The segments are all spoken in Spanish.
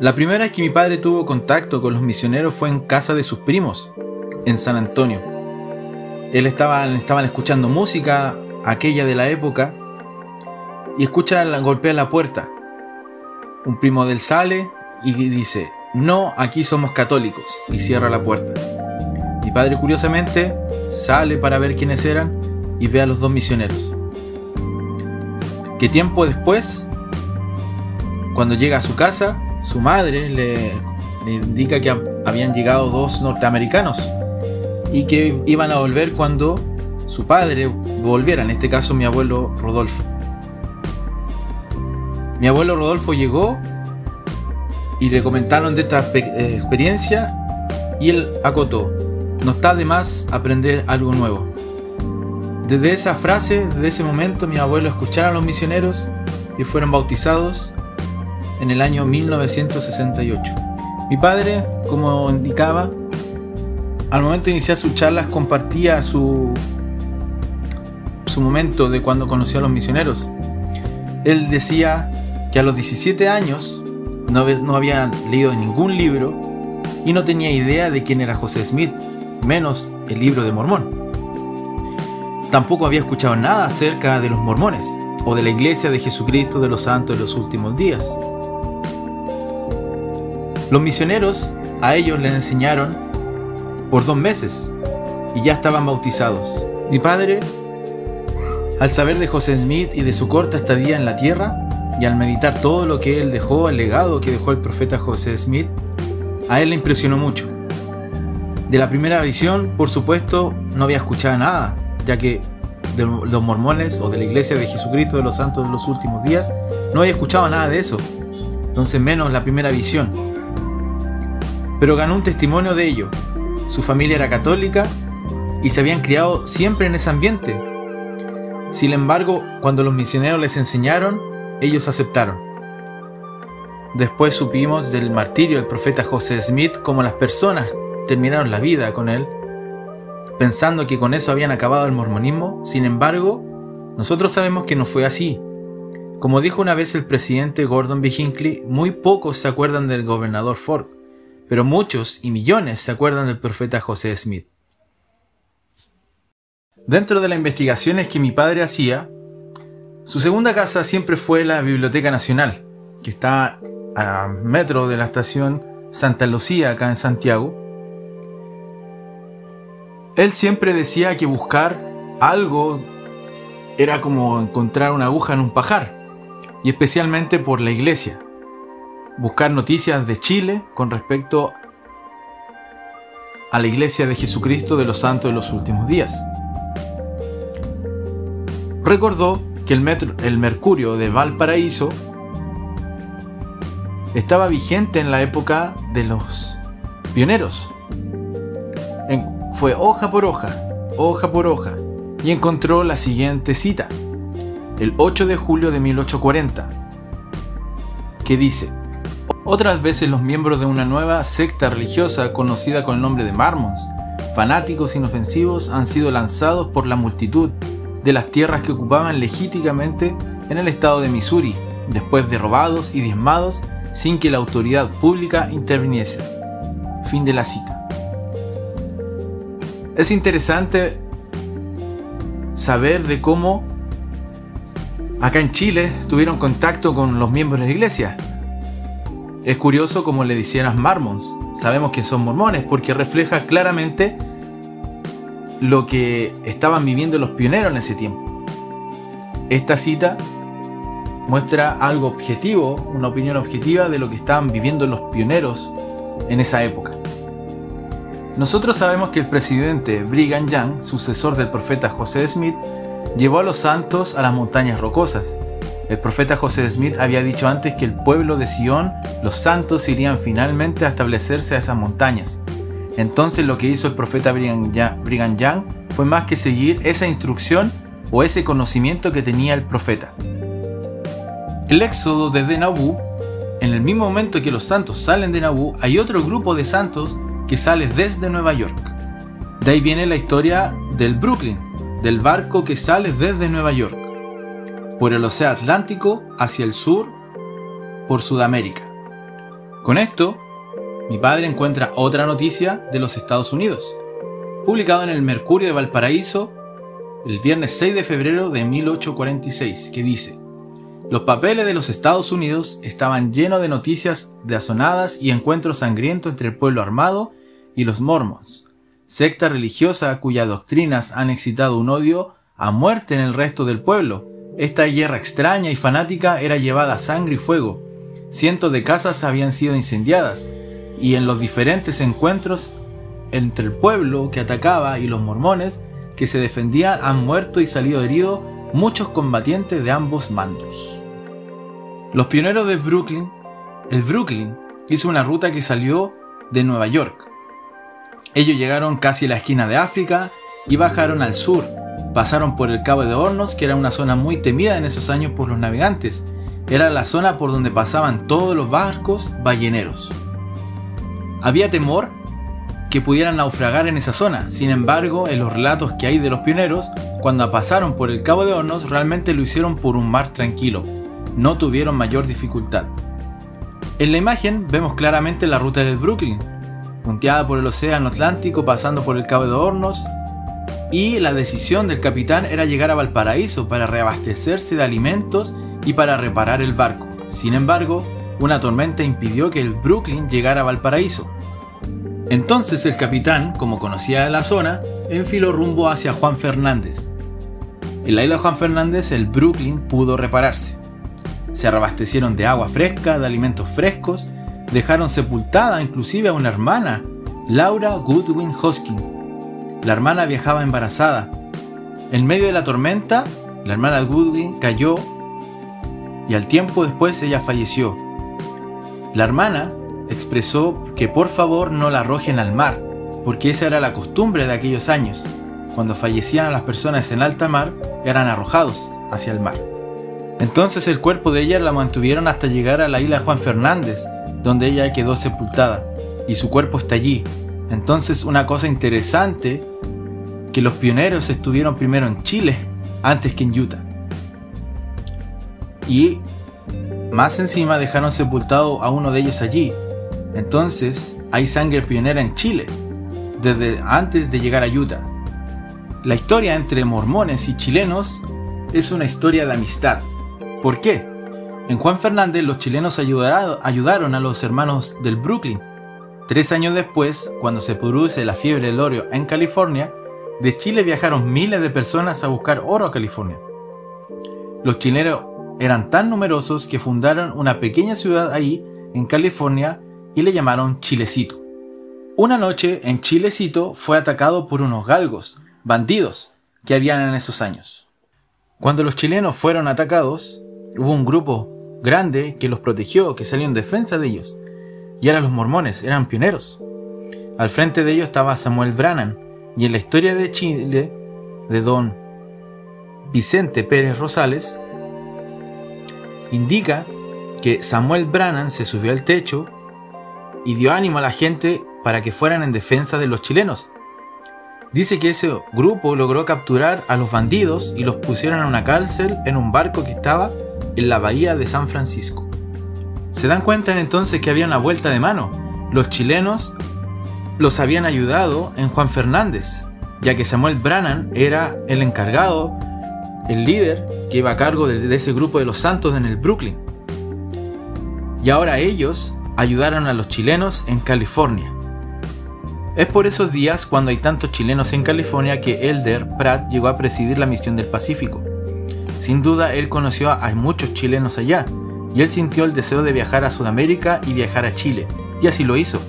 La primera vez que mi padre tuvo contacto con los misioneros fue en casa de sus primos, en San Antonio. Estaban escuchando música, aquella de la época, y golpea la puerta. Un primo de él sale y dice: "No, aquí somos católicos", y cierra la puerta. Mi padre, curiosamente, sale para ver quiénes eran y ve a los dos misioneros. Que tiempo después, cuando llega a su casa, su madre le indica que habían llegado dos norteamericanos y que iban a volver cuando su padre volviera, en este caso mi abuelo Rodolfo. Mi abuelo Rodolfo llegó y le comentaron de esta experiencia y él acotó: "No está de más aprender algo nuevo". Desde esa frase, desde ese momento, mi abuelo escucharon a los misioneros y fueron bautizados en el año 1968. Mi padre, como indicaba, al momento de iniciar sus charlas compartía su momento de cuando conoció a los misioneros. Él decía que a los 17 años no había leído ningún libro y no tenía idea de quién era José Smith, menos el Libro de Mormón. Tampoco había escuchado nada acerca de los mormones o de la Iglesia de Jesucristo de los Santos de los Últimos Días. Los misioneros a ellos les enseñaron por 2 meses y ya estaban bautizados. Mi padre, al saber de José Smith y de su corta estadía en la tierra, y al meditar todo lo que él dejó, el legado que dejó el profeta José Smith, a él le impresionó mucho. De la primera visión, por supuesto, no había escuchado nada, ya que de los mormones o de la Iglesia de Jesucristo de los Santos de los Últimos Días no había escuchado nada de eso, entonces menos la primera visión. Pero ganó un testimonio de ello. Su familia era católica y se habían criado siempre en ese ambiente. Sin embargo, cuando los misioneros les enseñaron, ellos aceptaron. Después supimos del martirio del profeta José Smith, cómo las personas terminaron la vida con él, pensando que con eso habían acabado el mormonismo. Sin embargo, nosotros sabemos que no fue así. Como dijo una vez el presidente Gordon B. Hinckley, muy pocos se acuerdan del gobernador Ford, pero muchos y millones se acuerdan del profeta José Smith. Dentro de las investigaciones que mi padre hacía, su segunda casa siempre fue la Biblioteca Nacional, que está a metro de la estación Santa Lucía, acá en Santiago. Él siempre decía que buscar algo era como encontrar una aguja en un pajar, y especialmente por la iglesia. Buscar noticias de Chile con respecto a la Iglesia de Jesucristo de los Santos de los Últimos Días. Recordó que el Mercurio de Valparaíso estaba vigente en la época de los pioneros. Fue hoja por hoja, y encontró la siguiente cita, el 8 de julio de 1840, que dice: "Otras veces los miembros de una nueva secta religiosa conocida con el nombre de Mormons, fanáticos inofensivos, han sido lanzados por la multitud de las tierras que ocupaban legítimamente en el estado de Missouri, después de robados y diezmados sin que la autoridad pública interviniese". Fin de la cita. Es interesante saber de cómo acá en Chile tuvieron contacto con los miembros de la iglesia. Es curioso como le decían Mormons. Sabemos que son mormones porque refleja claramente lo que estaban viviendo los pioneros en ese tiempo. Esta cita muestra algo objetivo, una opinión objetiva de lo que estaban viviendo los pioneros en esa época. Nosotros sabemos que el presidente Brigham Young, sucesor del profeta José Smith, llevó a los santos a las montañas rocosas. El profeta José Smith había dicho antes que el pueblo de Sion, los santos, irían finalmente a establecerse a esas montañas. Entonces lo que hizo el profeta Brigham Young fue más que seguir esa instrucción o ese conocimiento que tenía el profeta. El éxodo desde Nauvoo, en el mismo momento que los santos salen de Nauvoo, hay otro grupo de santos que sale desde Nueva York. De ahí viene la historia del Brooklyn, del barco que sale desde Nueva York, por el Océano Atlántico hacia el sur, por Sudamérica. Con esto, mi padre encuentra otra noticia de los Estados Unidos, publicado en el Mercurio de Valparaíso el viernes 6 de febrero de 1846, que dice: los papeles de los Estados Unidos estaban llenos de noticias de azonadas y encuentros sangrientos entre el pueblo armado y los mormons, secta religiosa cuyas doctrinas han excitado un odio a muerte en el resto del pueblo. Esta guerra extraña y fanática era llevada a sangre y fuego. Cientos de casas habían sido incendiadas, y en los diferentes encuentros entre el pueblo que atacaba y los mormones que se defendían han muerto y salido heridos muchos combatientes de ambos bandos. Los pioneros de Brooklyn. El Brooklyn hizo una ruta que salió de Nueva York. Ellos llegaron casi a la esquina de África y bajaron al sur. Pasaron por el Cabo de Hornos, que era una zona muy temida en esos años por los navegantes. Era la zona por donde pasaban todos los barcos balleneros. Había temor que pudieran naufragar en esa zona. Sin embargo, en los relatos que hay de los pioneros, cuando pasaron por el Cabo de Hornos, realmente lo hicieron por un mar tranquilo. No tuvieron mayor dificultad. En la imagen vemos claramente la ruta del Brooklyn, punteada por el océano Atlántico, pasando por el Cabo de Hornos, y la decisión del capitán era llegar a Valparaíso para reabastecerse de alimentos y para reparar el barco. Sin embargo, una tormenta impidió que el Brooklyn llegara a Valparaíso. Entonces el capitán, como conocía la zona, enfiló rumbo hacia Juan Fernández. En la isla Juan Fernández el Brooklyn pudo repararse. Se reabastecieron de agua fresca, de alimentos frescos, dejaron sepultada inclusive a una hermana, Laura Goodwin Hoskin. La hermana viajaba embarazada. En medio de la tormenta, la hermana Goodwin cayó y al tiempo después ella falleció. La hermana expresó que por favor no la arrojen al mar, porque esa era la costumbre de aquellos años. Cuando fallecían las personas en alta mar, eran arrojados hacia el mar. Entonces el cuerpo de ella la mantuvieron hasta llegar a la isla Juan Fernández, donde ella quedó sepultada, y su cuerpo está allí. Entonces una cosa interesante, que los pioneros estuvieron primero en Chile, antes que en Utah. Y más encima dejaron sepultado a uno de ellos allí. Entonces hay sangre pionera en Chile, desde antes de llegar a Utah. La historia entre mormones y chilenos es una historia de amistad. ¿Por qué? En Juan Fernández los chilenos ayudaron a los hermanos del Brooklyn. 3 años después, cuando se produce la fiebre del oro en California, de Chile viajaron miles de personas a buscar oro a California. Los chilenos eran tan numerosos que fundaron una pequeña ciudad ahí, en California, y le llamaron Chilecito. Una noche en Chilecito fue atacado por unos galgos, bandidos, que habían en esos años. Cuando los chilenos fueron atacados, hubo un grupo grande que los protegió, que salió en defensa de ellos. Y eran los mormones, eran pioneros. Al frente de ellos estaba Samuel Brannan, y en la historia de Chile, de don Vicente Pérez Rosales, indica que Samuel Brannan se subió al techo y dio ánimo a la gente para que fueran en defensa de los chilenos. Dice que ese grupo logró capturar a los bandidos y los pusieron en una cárcel en un barco que estaba en la bahía de San Francisco. Se dan cuenta entonces que había una vuelta de mano. Los chilenos los habían ayudado en Juan Fernández, ya que Samuel Brannan era el encargado, el líder que iba a cargo de ese grupo de los santos en el Brooklyn. Y ahora ellos ayudaron a los chilenos en California. Es por esos días, cuando hay tantos chilenos en California, que Elder Pratt llegó a presidir la misión del Pacífico. Sin duda él conoció a muchos chilenos allá, y él sintió el deseo de viajar a Sudamérica y viajar a Chile, y así lo hizo.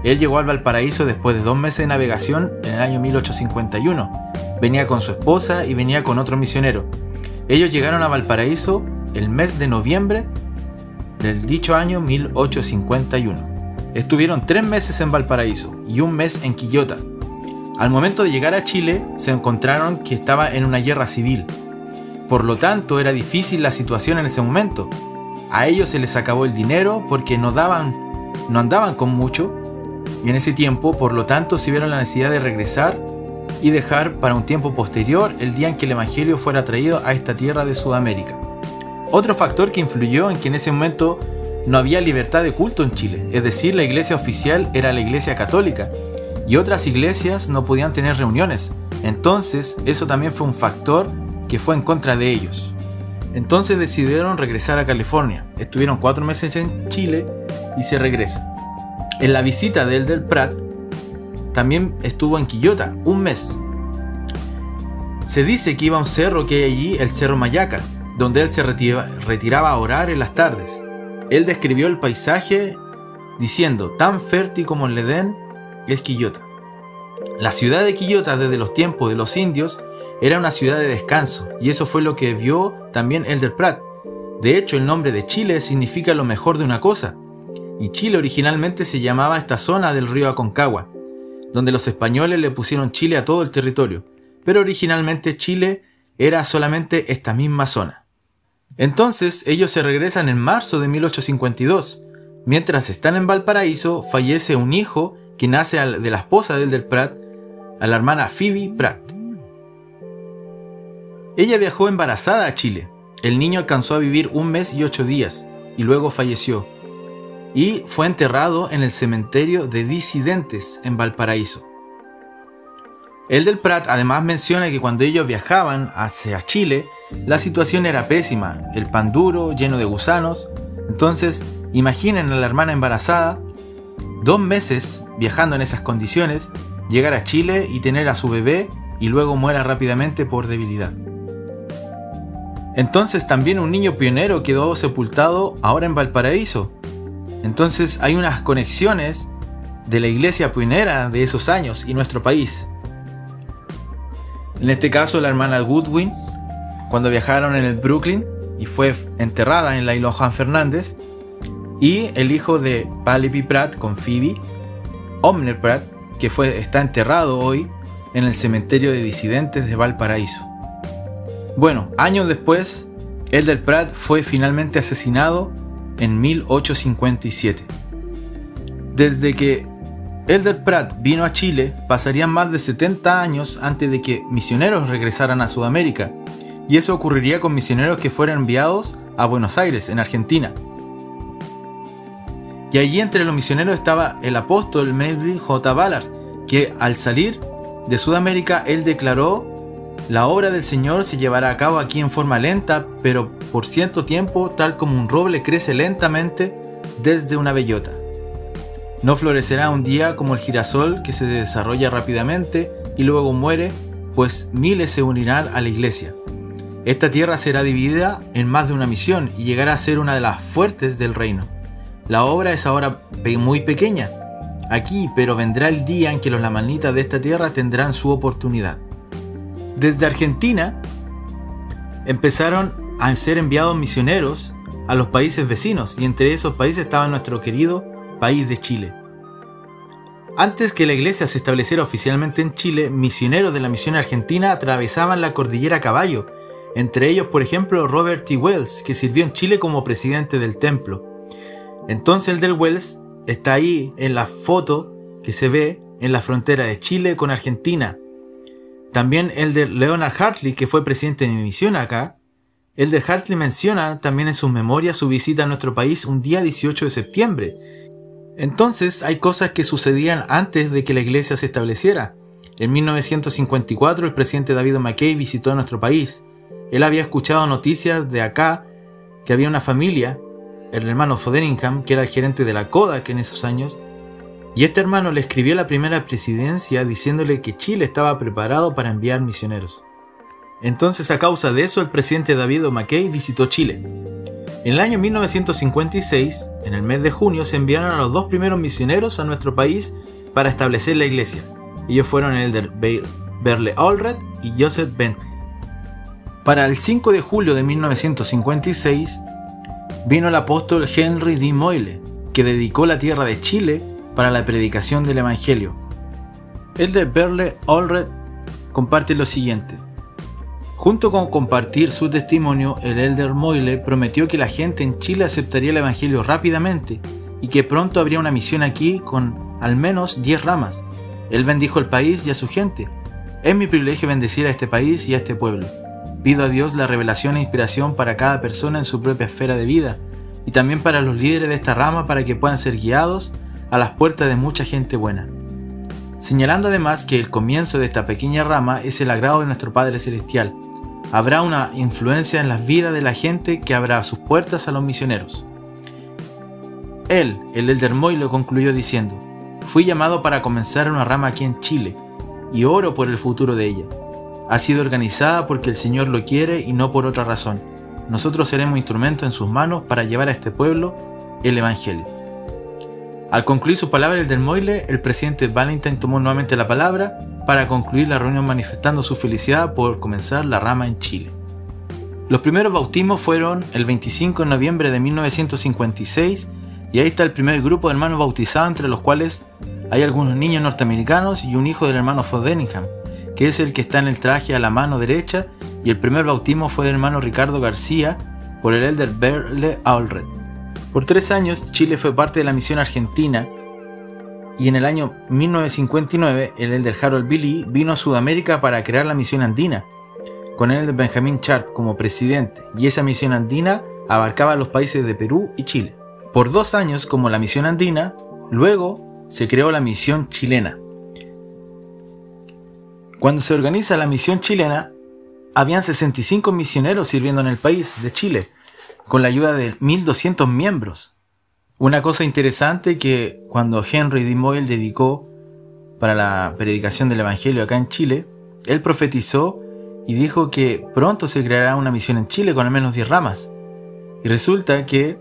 Él llegó al Valparaíso después de 2 meses de navegación en el año 1851. Venía con su esposa y venía con otro misionero. Ellos llegaron a Valparaíso el mes de noviembre del dicho año 1851. Estuvieron 3 meses en Valparaíso y 1 mes en Quillota. Al momento de llegar a Chile, se encontraron que estaba en una guerra civil. Por lo tanto, era difícil la situación en ese momento. A ellos se les acabó el dinero porque no andaban con mucho, y en ese tiempo, por lo tanto, se vieron la necesidad de regresar y dejar para un tiempo posterior el día en que el Evangelio fuera traído a esta tierra de Sudamérica. Otro factor que influyó en que en ese momento no había libertad de culto en Chile, es decir, la iglesia oficial era la iglesia católica y otras iglesias no podían tener reuniones. Entonces, eso también fue un factor que fue en contra de ellos. Entonces decidieron regresar a California. Estuvieron 4 meses en Chile y se regresan. En la visita de Elder Pratt, también estuvo en Quillota, 1 mes. Se dice que iba a un cerro que hay allí, el Cerro Mayaca, donde él se retiraba a orar en las tardes. Él describió el paisaje diciendo: tan fértil como el Edén es Quillota. La ciudad de Quillota desde los tiempos de los indios era una ciudad de descanso, y eso fue lo que vio también Elder Pratt. De hecho, el nombre de Chile significa lo mejor de una cosa, y Chile originalmente se llamaba esta zona del río Aconcagua, donde los españoles le pusieron Chile a todo el territorio, pero originalmente Chile era solamente esta misma zona. Entonces ellos se regresan en marzo de 1852. Mientras están en Valparaíso, fallece un hijo que nace de la esposa de Elder Pratt, a la hermana Phoebe Pratt. Ella viajó embarazada a Chile. El niño alcanzó a vivir 1 mes y 8 días y luego falleció. Y fue enterrado en el cementerio de disidentes en Valparaíso. Elder Pratt además menciona que cuando ellos viajaban hacia Chile, la situación era pésima, el pan duro, lleno de gusanos. Entonces, imaginen a la hermana embarazada, 2 meses viajando en esas condiciones, llegar a Chile y tener a su bebé y luego muera rápidamente por debilidad. Entonces también un niño pionero quedó sepultado ahora en Valparaíso. Entonces hay unas conexiones de la iglesia pionera de esos años y nuestro país. En este caso la hermana Goodwin, cuando viajaron en el Brooklyn y fue enterrada en la isla Juan Fernández, y el hijo de Palipi Pratt con Phoebe, Omner Pratt, que está enterrado hoy en el cementerio de disidentes de Valparaíso. Bueno, años después, Elder Pratt fue finalmente asesinado en 1857. Desde que Elder Pratt vino a Chile, pasarían más de 70 años antes de que misioneros regresaran a Sudamérica, y eso ocurriría con misioneros que fueron enviados a Buenos Aires, en Argentina. Y allí entre los misioneros estaba el apóstol Melville J. Ballard, que al salir de Sudamérica, él declaró: la obra del Señor se llevará a cabo aquí en forma lenta, pero por cierto tiempo, tal como un roble crece lentamente desde una bellota. No florecerá un día como el girasol, que se desarrolla rápidamente y luego muere, pues miles se unirán a la iglesia. Esta tierra será dividida en más de una misión y llegará a ser una de las fuertes del reino. La obra es ahora muy pequeña aquí, pero vendrá el día en que los lamanitas de esta tierra tendrán su oportunidad. Desde Argentina empezaron a ser enviados misioneros a los países vecinos, y entre esos países estaba nuestro querido país de Chile. Antes que la iglesia se estableciera oficialmente en Chile, misioneros de la misión argentina atravesaban la cordillera a caballo, entre ellos por ejemplo Robert T. Wells, que sirvió en Chile como presidente del templo. Entonces el del Wells está ahí en la foto que se ve en la frontera de Chile con Argentina. También el de Leonard Hartley, que fue presidente de mi misión acá. El de Hartley menciona también en sus memorias su visita a nuestro país un día 18 de septiembre. Entonces hay cosas que sucedían antes de que la iglesia se estableciera. En 1954 el presidente David McKay visitó nuestro país. Él había escuchado noticias de acá que había una familia, el hermano Fotheringham, que era el gerente de la Kodak en esos años, y este hermano le escribió a la primera presidencia diciéndole que Chile estaba preparado para enviar misioneros. Entonces, a causa de eso, el presidente David McKay visitó Chile. En el año 1956, en el mes de junio, se enviaron a los 2 primeros misioneros a nuestro país para establecer la iglesia. Ellos fueron el Elder Berle Allred y Joseph Bentley. Para el 5 de julio de 1956, vino el apóstol Henry D. Moyle, que dedicó la tierra de Chile para la predicación del Evangelio. Elder Berle Allred comparte lo siguiente. Junto con compartir su testimonio, el Elder Moyle prometió que la gente en Chile aceptaría el Evangelio rápidamente y que pronto habría una misión aquí con al menos 10 ramas. Él bendijo el país y a su gente. Es mi privilegio bendecir a este país y a este pueblo. Pido a Dios la revelación e inspiración para cada persona en su propia esfera de vida, y también para los líderes de esta rama para que puedan ser guiados a las puertas de mucha gente buena. Señalando además que el comienzo de esta pequeña rama es el agrado de nuestro Padre Celestial. Habrá una influencia en las vidas de la gente que abra sus puertas a los misioneros. Él, el Elder Moyle, concluyó diciendo: fui llamado para comenzar una rama aquí en Chile y oro por el futuro de ella. Ha sido organizada porque el Señor lo quiere y no por otra razón. Nosotros seremos instrumentos en sus manos para llevar a este pueblo el Evangelio. Al concluir su palabra el Elder Moyle, el presidente Valentine tomó nuevamente la palabra para concluir la reunión manifestando su felicidad por comenzar la rama en Chile. Los primeros bautismos fueron el 25 de noviembre de 1956 y ahí está el primer grupo de hermanos bautizados, entre los cuales hay algunos niños norteamericanos y un hijo del hermano Fodenham, que es el que está en el traje a la mano derecha, y el primer bautismo fue del hermano Ricardo García por el Elder Berle Allred. Por 3 años Chile fue parte de la misión argentina y en el año 1959 el Elder Harold Billy vino a Sudamérica para crear la misión andina, con el Elder Benjamin Sharp como presidente, y esa misión andina abarcaba los países de Perú y Chile. Por 2 años como la misión andina, luego se creó la misión chilena. Cuando se organiza la misión chilena, habían 65 misioneros sirviendo en el país de Chile, con la ayuda de 1.200 miembros. Una cosa interesante que cuando Henry D. Moyle dedicó para la predicación del Evangelio acá en Chile, él profetizó y dijo que pronto se creará una misión en Chile con al menos 10 ramas. Y resulta que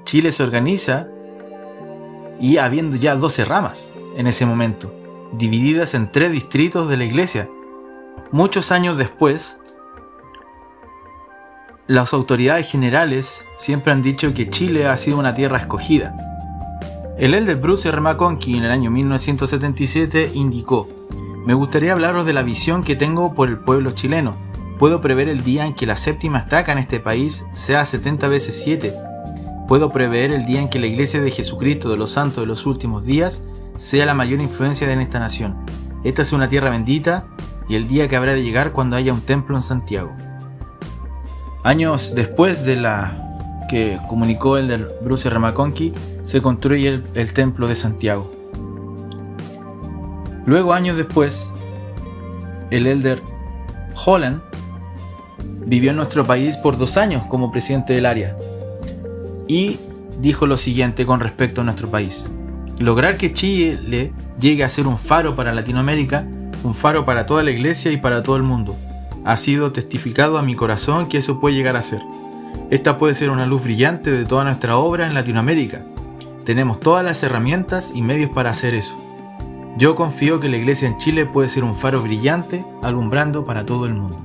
Chile se organiza y habiendo ya 12 ramas en ese momento, divididas en 3 distritos de la iglesia. Muchos años después, las autoridades generales siempre han dicho que Chile ha sido una tierra escogida. El Elder Bruce R. McConkie en el año 1977 indicó: me gustaría hablaros de la visión que tengo por el pueblo chileno. Puedo prever el día en que la séptima estaca en este país sea 70 veces 7. Puedo prever el día en que la Iglesia de Jesucristo de los Santos de los Últimos Días sea la mayor influencia en esta nación. Esta es una tierra bendita y el día que habrá de llegar cuando haya un templo en Santiago. Años después de la que comunicó el del Bruce R. McConkie, se construye el templo de Santiago. Luego, años después, el Elder Holland vivió en nuestro país por 2 años como presidente del área y dijo lo siguiente con respecto a nuestro país: lograr que Chile llegue a ser un faro para Latinoamérica, un faro para toda la iglesia y para todo el mundo. Ha sido testificado a mi corazón que eso puede llegar a ser. Esta puede ser una luz brillante de toda nuestra obra en Latinoamérica. Tenemos todas las herramientas y medios para hacer eso. Yo confío que la iglesia en Chile puede ser un faro brillante, alumbrando para todo el mundo.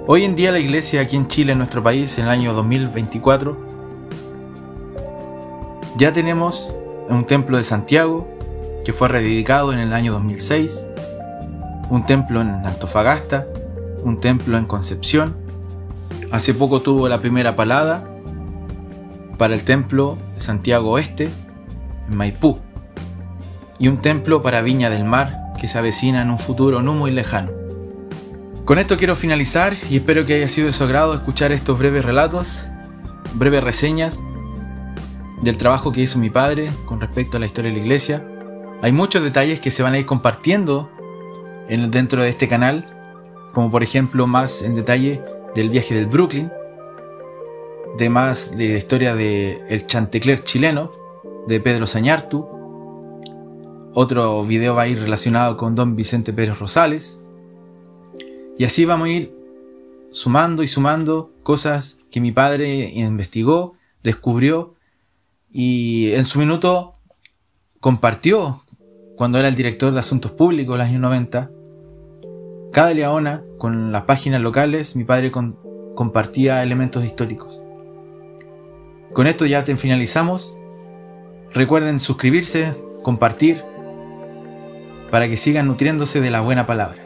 Hoy en día la iglesia aquí en Chile, en nuestro país, en el año 2024, ya tenemos un templo de Santiago que fue rededicado en el año 2006, un templo en Antofagasta, un templo en Concepción. Hace poco tuvo la primera palada para el templo de Santiago Oeste, en Maipú, y un templo para Viña del Mar que se avecina en un futuro no muy lejano. Con esto quiero finalizar y espero que haya sido de su agrado escuchar estos breves relatos, breves reseñas del trabajo que hizo mi padre con respecto a la historia de la iglesia. Hay muchos detalles que se van a ir compartiendo dentro de este canal, como por ejemplo más en detalle del viaje del Brooklyn, de más de la historia del Chantecler chileno, de Pedro Sañartu. Otro video va a ir relacionado con don Vicente Pérez Rosales. Y así vamos a ir sumando y sumando cosas que mi padre investigó, descubrió y en su minuto compartió cuando era el director de Asuntos Públicos en los años 90. Cada leona, con las páginas locales, mi padre compartía elementos históricos. Con esto ya finalizamos. Recuerden suscribirse, compartir, para que sigan nutriéndose de la buena palabra.